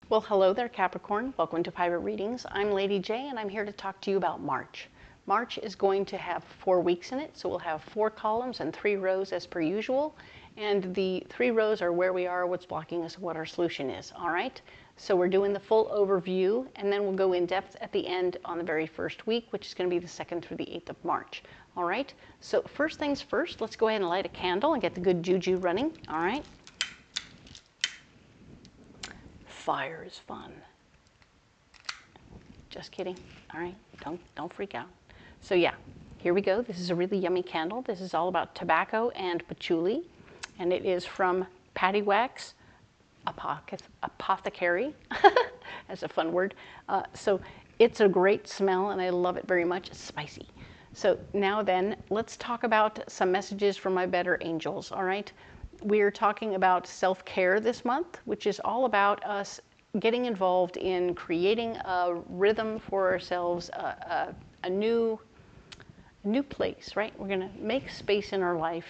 Well, hello there, Capricorn. Welcome to Private Readings. I'm Lady J, and I'm here to talk to you about March. March is going to have 4 weeks in it, so we'll have 4 columns and 3 rows as per usual. And the 3 rows are where we are, what's blocking us, what our solution is. All right? So we're doing the full overview, and then we'll go in depth at the end on the very first week, which is going to be the 2nd through the 8th of March. All right? So first things first, let's go ahead and light a candle and get the good juju running. All right? Fire is fun. Just kidding. All right, don't freak out. So yeah, here we go. This is a really yummy candle. This is all about tobacco and patchouli, and it is from Patty Wax Apothecary. That's a fun word. So it's a great smell, and I love it very much. It's spicy. So now then, let's talk about some messages from my better angels. All right. We're talking about self-care this month, which is all about us getting involved in creating a rhythm for ourselves, a new place, right? We're going to make space in our life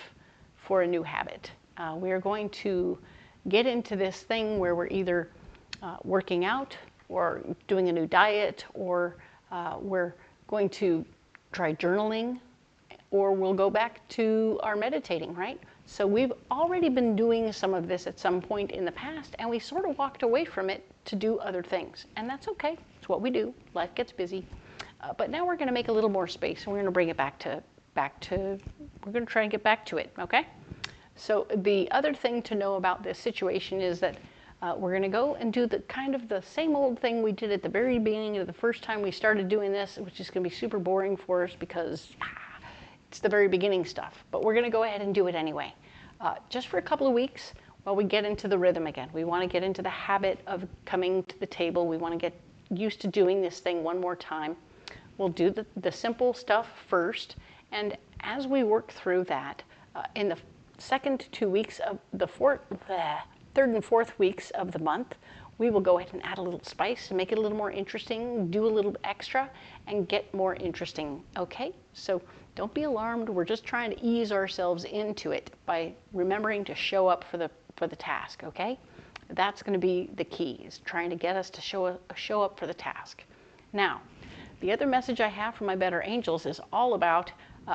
for a new habit. We are going to get into this thing where we're either working out or doing a new diet, or we're going to try journaling, or we'll go back to our meditating, right? So we've already been doing some of this at some point in the past, and we sort of walked away from it to do other things. And that's okay. It's what we do. Life gets busy. But now we're going to make a little more space, and we're going to bring it back to, we're going to try and get back to it, okay? So the other thing to know about this situation is that we're going to go and do the kind of the same old thing we did at the very beginning of the first time we started doing this, which is going to be super boring for us because it's the very beginning stuff. But we're going to go ahead and do it anyway. Just for a couple of weeks while we get into the rhythm again. We want to get into the habit of coming to the table. We want to get used to doing this thing one more time. We'll do the simple stuff first. And as we work through that, in the second 2 weeks of the third and fourth weeks of the month, we will go ahead and add a little spice and make it a little more interesting, do a little extra, and get more interesting, okay? So don't be alarmed. We're just trying to ease ourselves into it by remembering to show up for the task, okay? That's going to be the key, is trying to get us to show up for the task. Now, the other message I have from my better angels is all about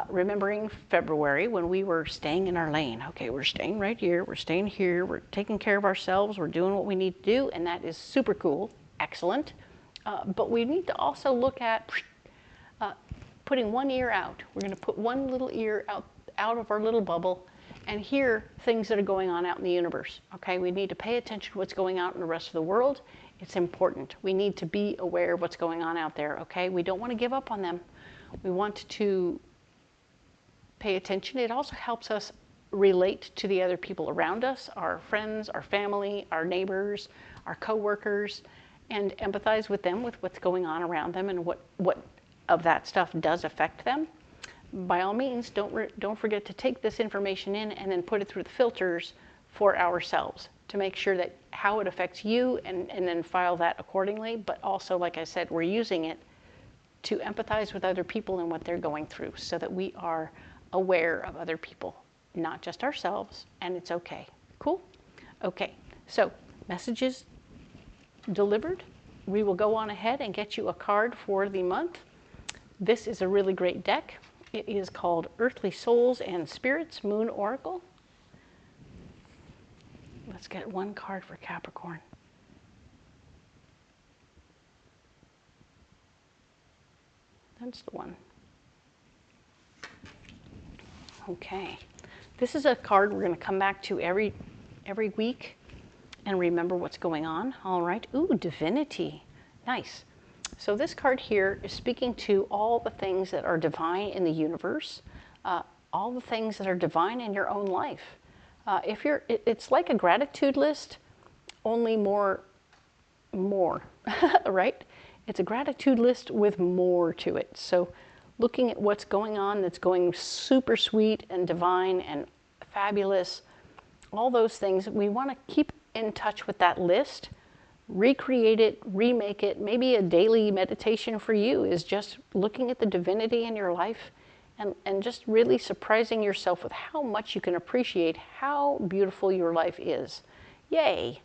remembering February when we were staying in our lane. Okay, we're staying right here, we're staying here, we're taking care of ourselves, we're doing what we need to do, and that is super cool, excellent. But we need to also look at putting one ear out. We're going to put one little ear out of our little bubble and hear things that are going on out in the universe. Okay, we need to pay attention to what's going on in the rest of the world. It's important. We need to be aware of what's going on out there. Okay, we don't want to give up on them. We want to pay attention. It also helps us relate to the other people around us, our friends, our family, our neighbors, our co-workers, and empathize with them, with what's going on around them and what of that stuff does affect them. By all means, don't forget to take this information in and then put it through the filters for ourselves to make sure that how it affects you, and then file that accordingly. But also, like I said, we're using it to empathize with other people and what they're going through so that we are aware of other people, not just ourselves, and it's okay. Cool? Okay, so messages delivered. We will go on ahead and get you a card for the month. This is a really great deck. It is called Earthly Souls and Spirits Moon Oracle. Let's get one card for Capricorn. That's the one. Okay. This is a card we're going to come back to every week and remember what's going on. All right. Ooh, Divinity. Nice. So this card here is speaking to all the things that are divine in the universe, all the things that are divine in your own life. It's like a gratitude list, only more, right? It's a gratitude list with more to it. So looking at what's going on that's going super sweet and divine and fabulous, all those things, we want to keep in touch with that list. Recreate it, remake it. Maybe a daily meditation for you is just looking at the divinity in your life and just really surprising yourself with how much you can appreciate how beautiful your life is. Yay.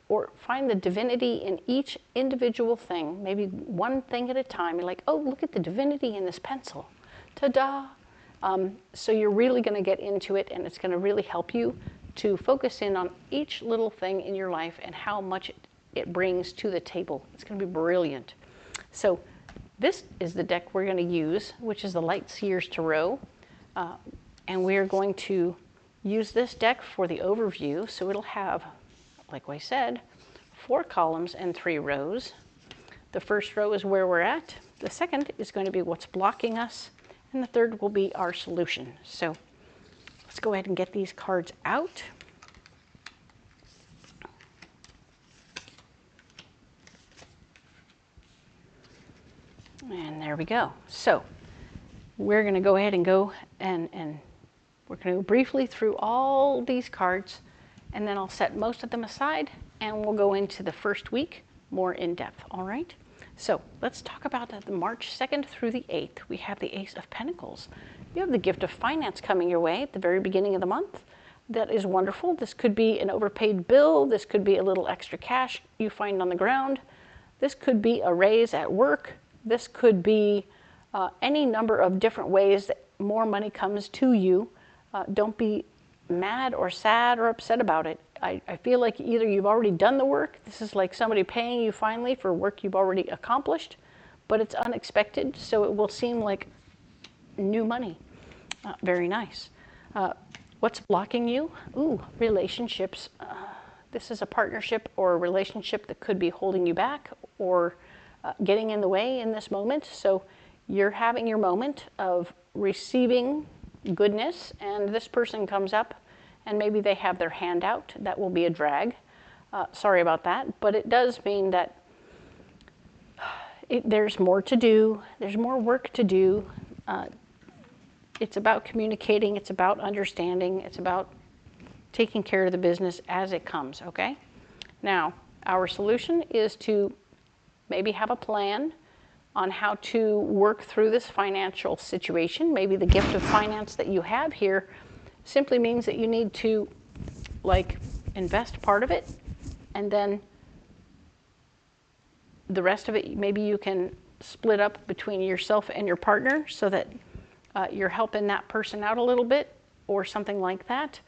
or find the divinity in each individual thing, maybe one thing at a time. You're like, oh, look at the divinity in this pencil. Ta-da! So you're really going to get into it, and it's going to really help you to focus in on each little thing in your life and how much it brings to the table. It's going to be brilliant. So this is the deck we're going to use, which is the Light Seers Tarot. And we're going to use this deck for the overview. So it'll have, like I said, 4 columns and 3 rows. The first row is where we're at. The second is going to be what's blocking us. And the third will be our solution. So let's go ahead and get these cards out. And there we go. So we're going to go ahead and go and we're going to go briefly through all these cards, and then I'll set most of them aside and we'll go into the first week more in depth. All right. So let's talk about the March 2nd through the 8th. We have the Ace of Pentacles. You have the gift of finance coming your way at the very beginning of the month. That is wonderful. This could be an overpaid bill. This could be a little extra cash you find on the ground. This could be a raise at work. This could be any number of different ways that more money comes to you. Don't be mad or sad or upset about it. I feel like either you've already done the work, this is like somebody paying you finally for work you've already accomplished, but it's unexpected, so it will seem like new money. Very nice. What's blocking you? Ooh, relationships. This is a partnership or a relationship that could be holding you back or getting in the way in this moment. So you're having your moment of receiving goodness, and this person comes up and maybe they have their hand out. That will be a drag. Sorry about that, but it does mean that there's more to do. There's more work to do. It's about communicating. It's about understanding. It's about taking care of the business as it comes, okay? Now, our solution is to maybe have a plan on how to work through this financial situation. Maybe the gift of finance that you have here simply means that you need to like invest part of it, and then the rest of it maybe you can split up between yourself and your partner so that you're helping that person out a little bit or something like that.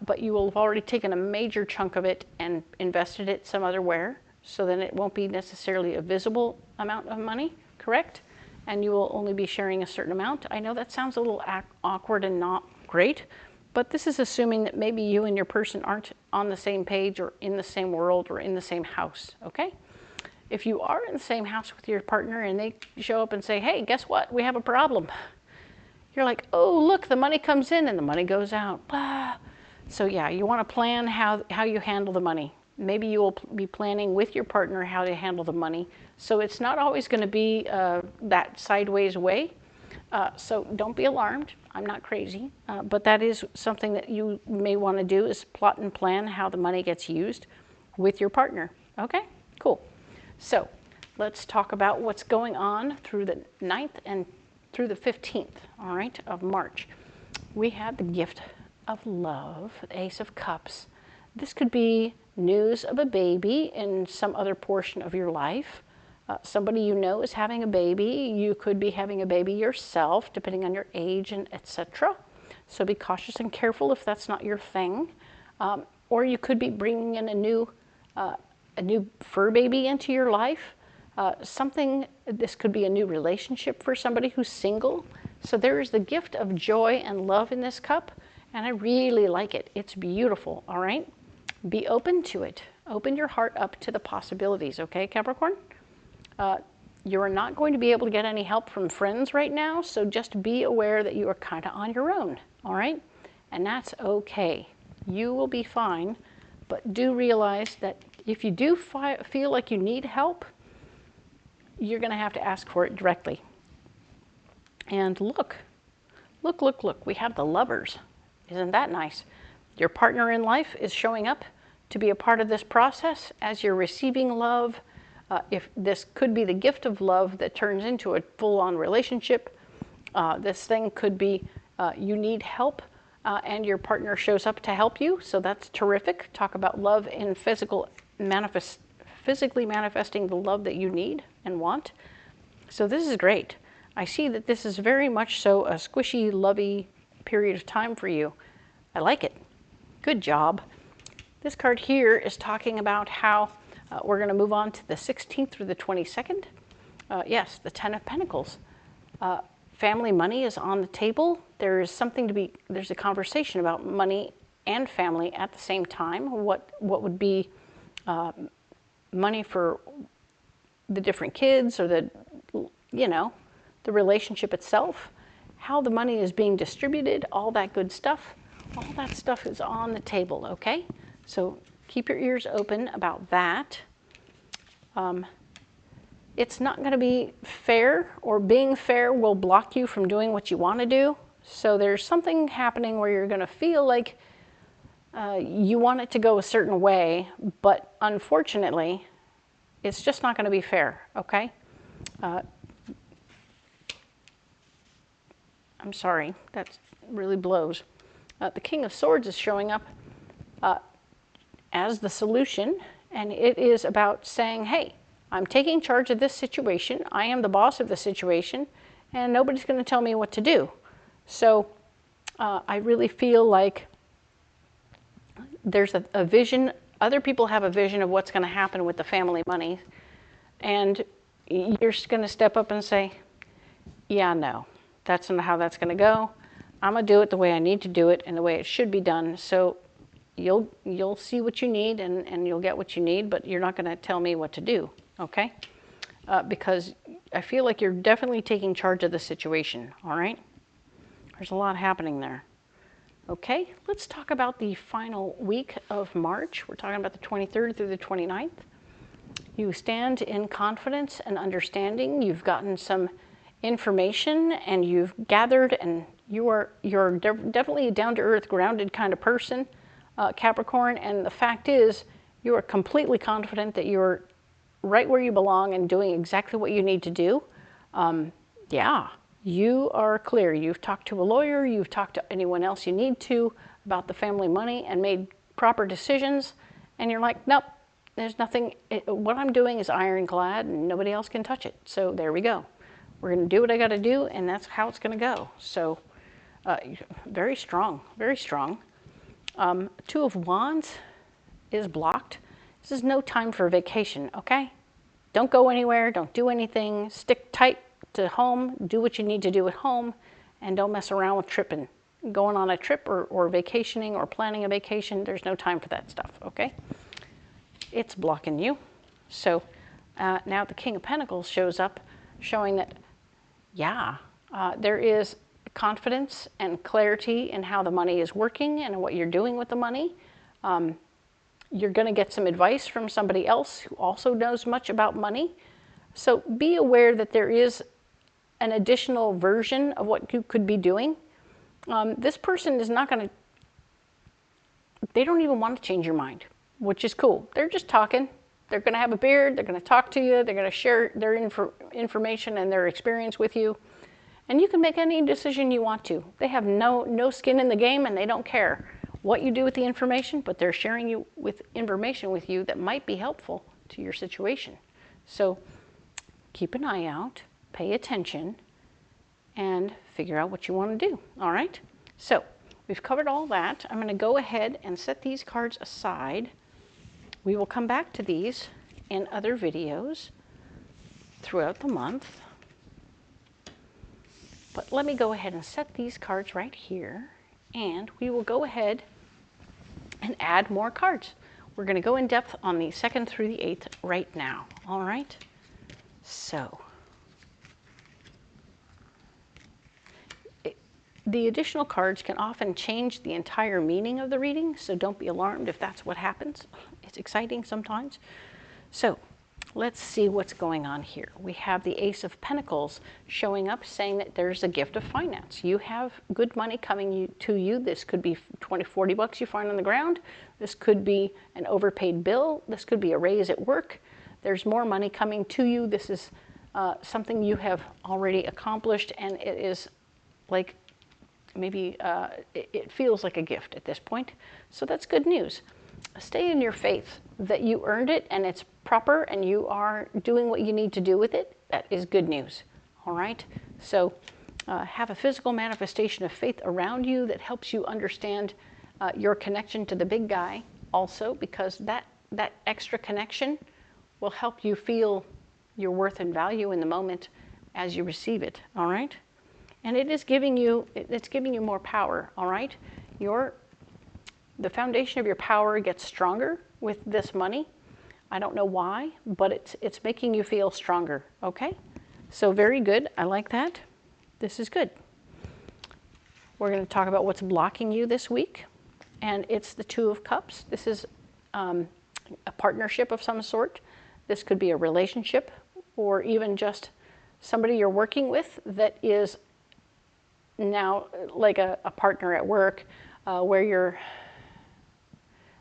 But you will have already taken a major chunk of it and invested it some other where, so then it won't be necessarily a visible amount of money, correct? And you will only be sharing a certain amount. I know that sounds a little awkward and not great, but this is assuming that maybe you and your person aren't on the same page or in the same world or in the same house, okay? If you are in the same house with your partner and they show up and say, hey, guess what? We have a problem. You're like, oh, look, the money comes in and the money goes out. Blah. So yeah, you want to plan how you handle the money. Maybe you will be planning with your partner how to handle the money. So it's not always going to be that sideways way. So don't be alarmed. I'm not crazy. But that is something that you may want to do, is plot and plan how the money gets used with your partner. Okay, cool. So let's talk about what's going on through the 9th and through the 15th, all right, of March. We have the gift of love, the Ace of Cups. This could be news of a baby in some other portion of your life. Somebody you know is having a baby. You could be having a baby yourself, depending on your age and etc. So be cautious and careful if that's not your thing. Or you could be bringing in a new fur baby into your life. This could be a new relationship for somebody who's single. So there is the gift of joy and love in this cup, and I really like it. It's beautiful, all right? Be open to it. Open your heart up to the possibilities, okay, Capricorn? You're not going to be able to get any help from friends right now, so just be aware that you are kind of on your own, all right? And that's okay. You will be fine, but do realize that if you do feel like you need help, you're going to have to ask for it directly. And look, we have the Lovers. Isn't that nice? Your partner in life is showing up to be a part of this process as you're receiving love. If this could be the gift of love that turns into a full-on relationship, this thing could be you need help and your partner shows up to help you, so that's terrific. Talk about love in physical physically manifesting the love that you need and want. So this is great. I see that this is very much so a squishy, lovey period of time for you. I like it. Good job. This card here is talking about how we're going to move on to the 16th through the 22nd. Yes, the 10 of Pentacles. Family money is on the table. There's a conversation about money and family at the same time. What would be money for the different kids, or the relationship itself, how the money is being distributed, all that good stuff. All that stuff is on the table, okay? So keep your ears open about that. It's not going to be fair, or being fair will block you from doing what you want to do. So there's something happening where you're going to feel like you want it to go a certain way, but unfortunately, it's just not going to be fair, okay? I'm sorry, that really blows. The King of Swords is showing up as the solution, and it is about saying, hey, I'm taking charge of this situation. I am the boss of the situation, and nobody's going to tell me what to do. So I really feel like there's a vision. Other people have a vision of what's going to happen with the family money, and you're just going to step up and say, yeah, no, that's not how that's going to go. I'm going to do it the way I need to do it and the way it should be done. So you'll see what you need, and you'll get what you need, but you're not going to tell me what to do, okay? Because I feel like you're definitely taking charge of the situation, all right? There's a lot happening there. Okay, let's talk about the final week of March. We're talking about the 23rd through the 29th. You stand in confidence and understanding. You've gotten some information, and you've gathered, and you're definitely a down-to-earth, grounded kind of person, Capricorn. And the fact is, you are completely confident that you're right where you belong and doing exactly what you need to do. Yeah. You are clear. You've talked to a lawyer, you've talked to anyone else you need to about the family money and made proper decisions, and you're like, nope, there's nothing, what I'm doing is ironclad and nobody else can touch it. So there we go. We're going to do what I got to do, and that's how it's going to go. So very strong, very strong. Two of Wands is blocked. This is no time for vacation, okay? Don't go anywhere, don't do anything, stick tight to home, do what you need to do at home, and don't mess around with tripping. Going on a trip or vacationing or planning a vacation, there's no time for that stuff, okay? It's blocking you. So now the King of Pentacles shows up, showing that, yeah, there is confidence and clarity in how the money is working and what you're doing with the money. You're going to get some advice from somebody else who also knows much about money. So be aware that there is an additional version of what you could be doing. This person is not going to, they don't even want to change your mind, which is cool. They're just talking. They're going to have a beard. They're going to talk to you. They're going to share their information and their experience with you. And you can make any decision you want to. They have no skin in the game, and they don't care what you do with the information, but they're sharing information with you that might be helpful to your situation. So keep an eye out, pay attention, and figure out what you want to do, all right? So we've covered all that. I'm going to go ahead and set these cards aside. We will come back to these in other videos throughout the month. But let me go ahead and set these cards right here, and we will go ahead and add more cards. We're going to go in depth on the 2nd through the 8th right now, all right? So the additional cards can often change the entire meaning of the reading, so don't be alarmed if that's what happens. It's exciting sometimes. So let's see what's going on here. We have the Ace of Pentacles showing up, saying that there's a gift of finance. You have good money coming to you. This could be 20, 40 bucks you find on the ground. This could be an overpaid bill. This could be a raise at work. There's more money coming to you. This is something you have already accomplished, and it is like maybe it feels like a gift at this point. So that's good news. stay in your faith that you earned it and it's proper and you are doing what you need to do with it. That is good news. All right. So have a physical manifestation of faith around you that helps you understand your connection to the big guy also, because that extra connection will help you feel your worth and value in the moment as you receive it. All right. And it's giving you more power. All right. The foundation of your power gets stronger with this money. I don't know why, but it's making you feel stronger, okay? So very good, I like that. This is good. We're gonna talk about what's blocking you this week, and it's the Two of Cups. This is a partnership of some sort. This could be a relationship, or even just somebody you're working with that is now like a partner at work, where you're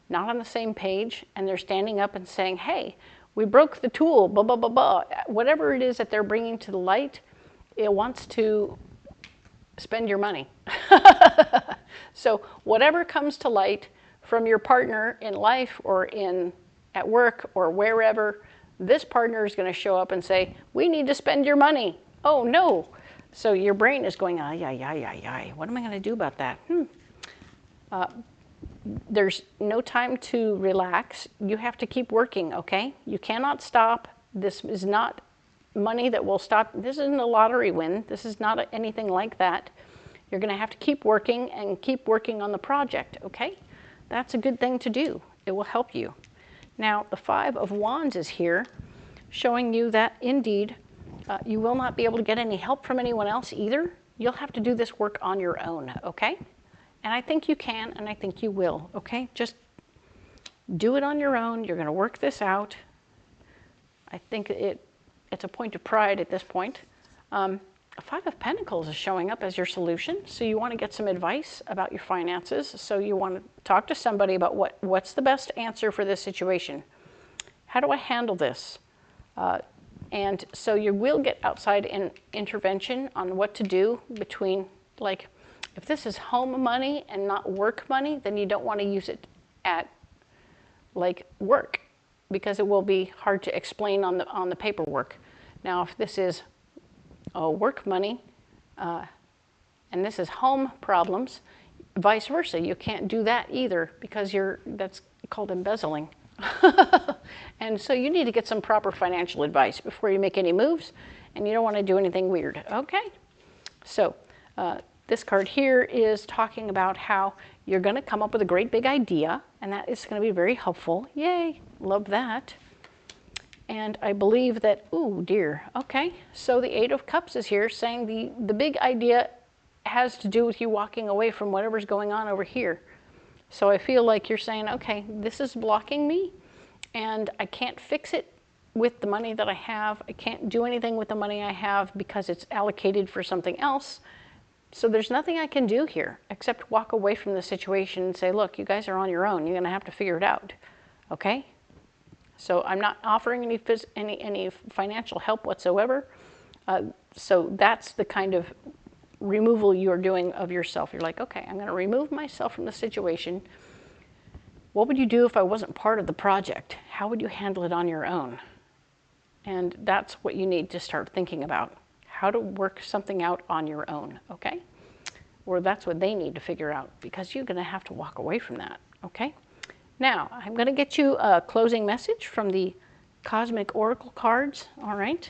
not on the same page, and they're standing up and saying, hey, we broke the tool, blah, blah, blah, blah. Whatever it is that they're bringing to the light, it wants to spend your money. So whatever comes to light from your partner in life or at work or wherever, this partner is going to show up and say, we need to spend your money. Oh, no. So your brain is going, ay, ay, ay, ay, ay. What am I going to do about that? There's no time to relax. You have to keep working, okay? You cannot stop. This is not money that will stop. This isn't a lottery win. This is not anything like that. You're going to have to keep working and keep working on the project, okay? That's a good thing to do. It will help you. Now, the Five of Wands is here, showing you that indeed you will not be able to get any help from anyone else either. You'll have to do this work on your own, okay? And I think you can, and I think you will, okay? Just do it on your own. You're going to work this out. I think it's a point of pride at this point. Five of Pentacles is showing up as your solution, so you want to get some advice about your finances. So you want to talk to somebody about what's the best answer for this situation. How do I handle this? And so you will get outside intervention on what to do between, like, if this is home money and not work money, then you don't want to use it at, like, work, because it will be hard to explain on the paperwork. Now, if this is work money and this is home problems, vice versa, you can't do that either, because that's called embezzling. And so you need to get some proper financial advice before you make any moves, and you don't want to do anything weird, okay? So this card here is talking about how you're going to come up with a great big idea, and that is going to be very helpful. Yay, love that. And I believe that, ooh, dear, okay. So the Eight of Cups is here, saying the big idea has to do with you walking away from whatever's going on over here. So I feel like you're saying, okay, this is blocking me, and I can't fix it with the money that I have. I can't do anything with the money I have because it's allocated for something else. So there's nothing I can do here except walk away from the situation and say, look, you guys are on your own. You're going to have to figure it out, okay? So I'm not offering any financial help whatsoever. So that's the kind of removal you're doing of yourself. You're like, okay, I'm going to remove myself from the situation. What would you do if I wasn't part of the project? How would you handle it on your own? And that's what you need to start thinking about. How to work something out on your own, okay? Or that's what they need to figure out, because you're going to have to walk away from that, okay? Now, I'm going to get you a closing message from the Cosmic Oracle cards, all right?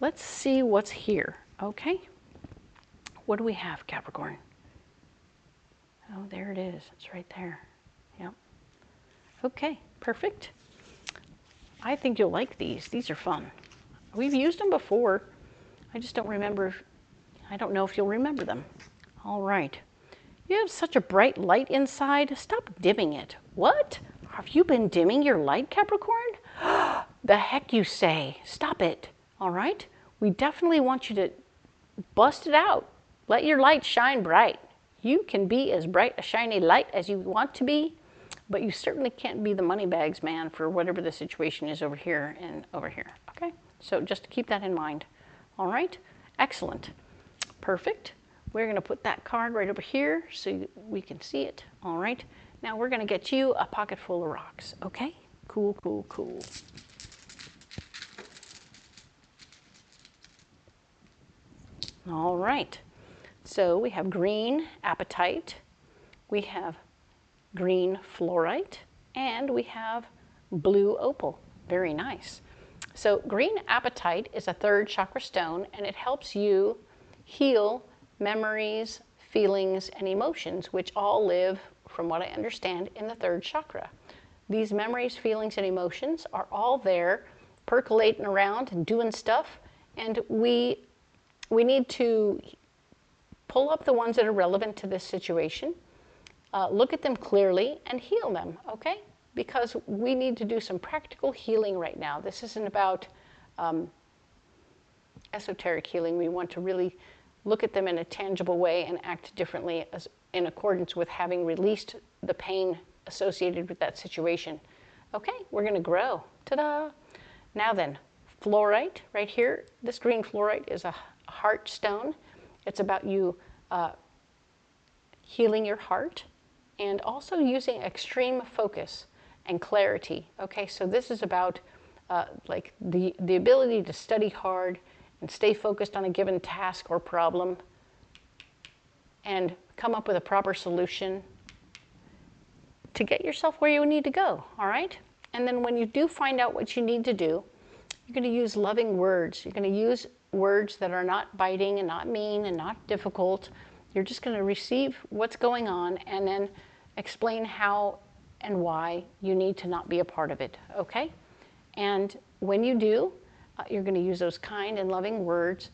Let's see what's here, okay? What do we have, Capricorn? Oh, there it is. It's right there. Yep. Okay, perfect. I think you'll like these. These are fun. We've used them before. I just don't remember. I don't know if you'll remember them. All right. You have such a bright light inside. Stop dimming it. What? Have you been dimming your light, Capricorn? The heck you say. Stop it. All right? We definitely want you to bust it out. Let your light shine bright. You can be as bright a shiny light as you want to be, but you certainly can't be the money bags man for whatever the situation is over here and over here. Okay? So just keep that in mind. All right? Excellent. Perfect. We're going to put that card right over here so we can see it. All right? Now we're going to get you a pocket full of rocks, okay? Cool, cool, cool. All right, so we have green apatite, we have green fluorite, and we have blue opal. Very nice. So green apatite is a 3rd chakra stone, and it helps you heal memories, feelings, and emotions, which all live, from what I understand, in the 3rd chakra. These memories, feelings, and emotions are all there, percolating around and doing stuff, and we need to pull up the ones that are relevant to this situation, look at them clearly, and heal them, okay? Because we need to do some practical healing right now. This isn't about esoteric healing. We want to really look at them in a tangible way and act differently in accordance with having released the pain associated with that situation. Okay, we're going to grow. Ta-da! Now then, fluorite right here. This green fluorite is a heart stone. It's about you healing your heart and also using extreme focus and clarity. Okay, so this is about like the ability to study hard and stay focused on a given task or problem and come up with a proper solution to get yourself where you need to go, all right? And then when you do find out what you need to do, you're going to use loving words. You're going to use words that are not biting and not mean and not difficult. You're just going to receive what's going on and then explain how and why you need to not be a part of it, okay? And when you do, you're going to use those kind and loving words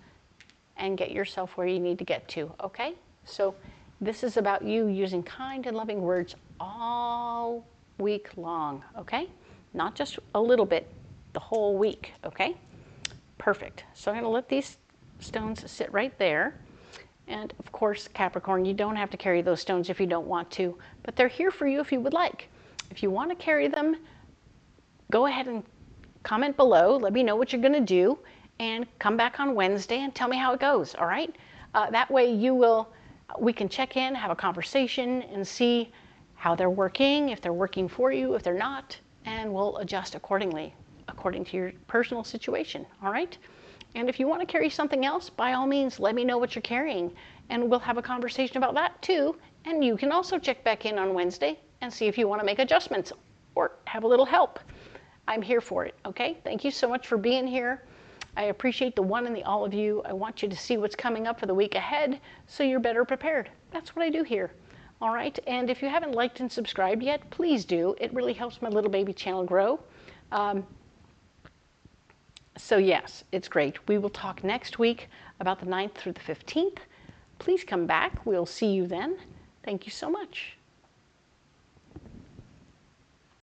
and get yourself where you need to get to, okay? So this is about you using kind and loving words all week long, okay? Not just a little bit, the whole week, okay? Perfect. So I'm going to let these stones sit right there. And of course, Capricorn, you don't have to carry those stones if you don't want to, but they're here for you if you would like. If you want to carry them, go ahead and comment below. Let me know what you're going to do and come back on Wednesday and tell me how it goes, all right? That way we can check in, have a conversation, and see how they're working, if they're working for you, if they're not, and we'll adjust accordingly, according to your personal situation, all right? And if you want to carry something else, by all means, let me know what you're carrying, and we'll have a conversation about that too. And you can also check back in on Wednesday and see if you want to make adjustments or have a little help. I'm here for it, okay? Thank you so much for being here. I appreciate the one and the all of you. I want you to see what's coming up for the week ahead so you're better prepared. That's what I do here, all right? And if you haven't liked and subscribed yet, please do. It really helps my little baby channel grow. So yes, it's great. We will talk next week about the 9th through the 15th. Please come back. We'll see you then. Thank you so much.